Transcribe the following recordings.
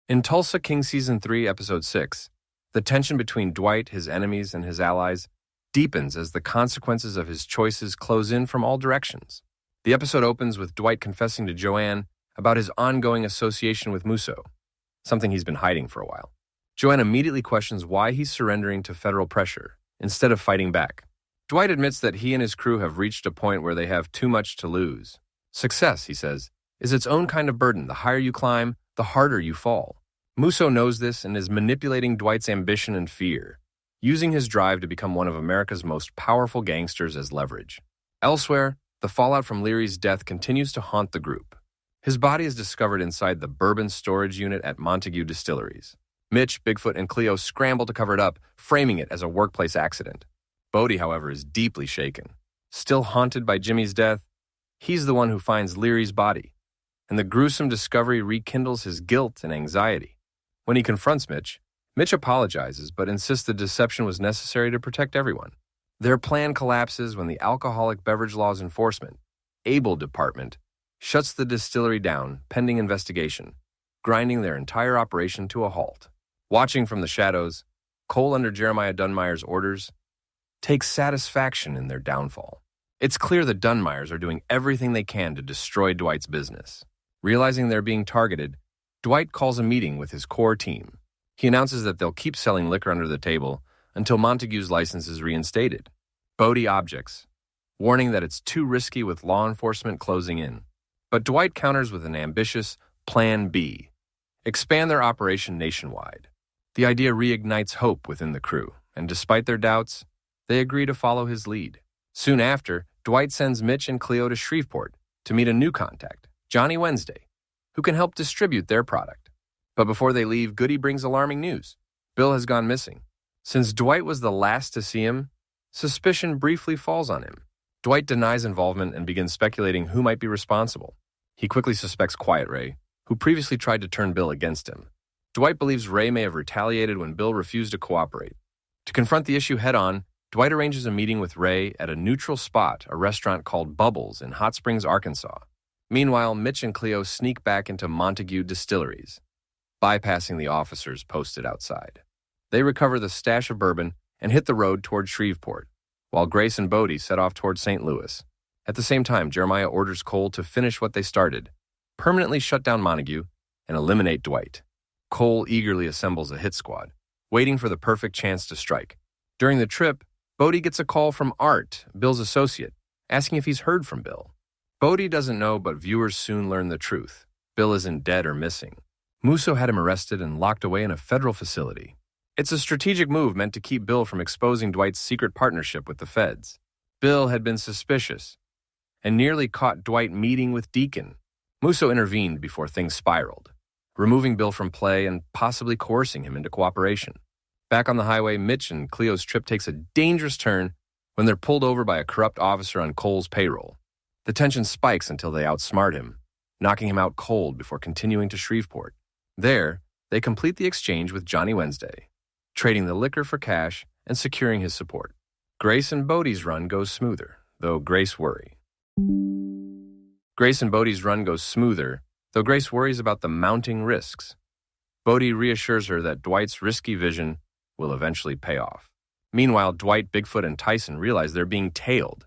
In Tulsa King Season 3, Episode 6, the tension between Dwight, his enemies, and his allies deepens as the consequences of his choices close in from all directions. The episode opens with Dwight confessing to Joanne about his ongoing association with Musso, something he's been hiding for a while. Joanne immediately questions why he's surrendering to federal pressure instead of fighting back. Dwight admits that he and his crew have reached a point where they have too much to lose. Success, he says, is its own kind of burden. The higher you climb, the harder you fall. Musso knows this and is manipulating Dwight's ambition and fear, using his drive to become one of America's most powerful gangsters as leverage. Elsewhere, the fallout from Leary's death continues to haunt the group. His body is discovered inside the bourbon storage unit at Montague Distilleries. Mitch, Bigfoot, and Cleo scramble to cover it up, framing it as a workplace accident. Bodie, however, is deeply shaken. Still haunted by Jimmy's death, he's the one who finds Leary's body, and the gruesome discovery rekindles his guilt and anxiety. When he confronts Mitch, Mitch apologizes but insists the deception was necessary to protect everyone. Their plan collapses when the Alcoholic Beverage Laws Enforcement, ABLE Department, shuts the distillery down pending investigation, grinding their entire operation to a halt. Watching from the shadows, Cole, under Jeremiah Dunmire's orders, takes satisfaction in their downfall. It's clear the Dunmires are doing everything they can to destroy Dwight's business. Realizing they're being targeted, Dwight calls a meeting with his core team. He announces that they'll keep selling liquor under the table until Montague's license is reinstated. Bodie objects, warning that it's too risky with law enforcement closing in. But Dwight counters with an ambitious Plan B: expand their operation nationwide. The idea reignites hope within the crew, and despite their doubts, they agree to follow his lead. Soon after, Dwight sends Mitch and Cleo to Shreveport to meet a new contact, Johnny Wednesday, who can help distribute their product. But before they leave, Goody brings alarming news. Bill has gone missing. Since Dwight was the last to see him, suspicion briefly falls on him. Dwight denies involvement and begins speculating who might be responsible. He quickly suspects Quiet Ray, who previously tried to turn Bill against him. Dwight believes Ray may have retaliated when Bill refused to cooperate. To confront the issue head-on, Dwight arranges a meeting with Ray at a neutral spot, a restaurant called Bubbles in Hot Springs, Arkansas. Meanwhile, Mitch and Cleo sneak back into Montague Distilleries, bypassing the officers posted outside. They recover the stash of bourbon and hit the road toward Shreveport, while Grace and Bodie set off toward St. Louis. At the same time, Jeremiah orders Cole to finish what they started, permanently shut down Montague, and eliminate Dwight. Cole eagerly assembles a hit squad, waiting for the perfect chance to strike. During the trip, Bodie gets a call from Art, Bill's associate, asking if he's heard from Bill. Bodie doesn't know, but viewers soon learn the truth. Bill isn't dead or missing. Musso had him arrested and locked away in a federal facility. It's a strategic move meant to keep Bill from exposing Dwight's secret partnership with the feds. Bill had been suspicious and nearly caught Dwight meeting with Deacon. Musso intervened before things spiraled, removing Bill from play and possibly coercing him into cooperation. Back on the highway, Mitch and Cleo's trip takes a dangerous turn when they're pulled over by a corrupt officer on Cole's payroll. The tension spikes until they outsmart him, knocking him out cold before continuing to Shreveport. There, they complete the exchange with Johnny Wednesday, trading the liquor for cash and securing his support. Grace and Bodie's run goes smoother, though Grace worries about the mounting risks. Bodie reassures her that Dwight's risky vision will eventually pay off. Meanwhile, Dwight, Bigfoot, and Tyson realize they're being tailed.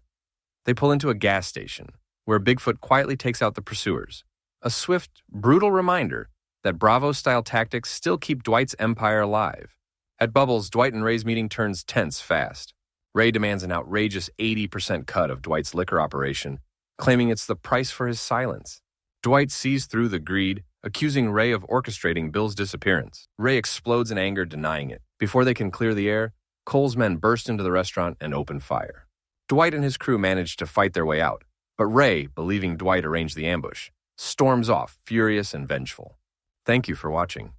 They pull into a gas station, where Bigfoot quietly takes out the pursuers. A swift, brutal reminder that Bravo-style tactics still keep Dwight's empire alive. At Bubbles, Dwight and Ray's meeting turns tense fast. Ray demands an outrageous 80% cut of Dwight's liquor operation, claiming it's the price for his silence. Dwight sees through the greed, accusing Ray of orchestrating Bill's disappearance. Ray explodes in anger, denying it. Before they can clear the air, Cole's men burst into the restaurant and open fire. Dwight and his crew manage to fight their way out, but Ray, believing Dwight arranged the ambush, storms off, furious and vengeful. Thank you for watching.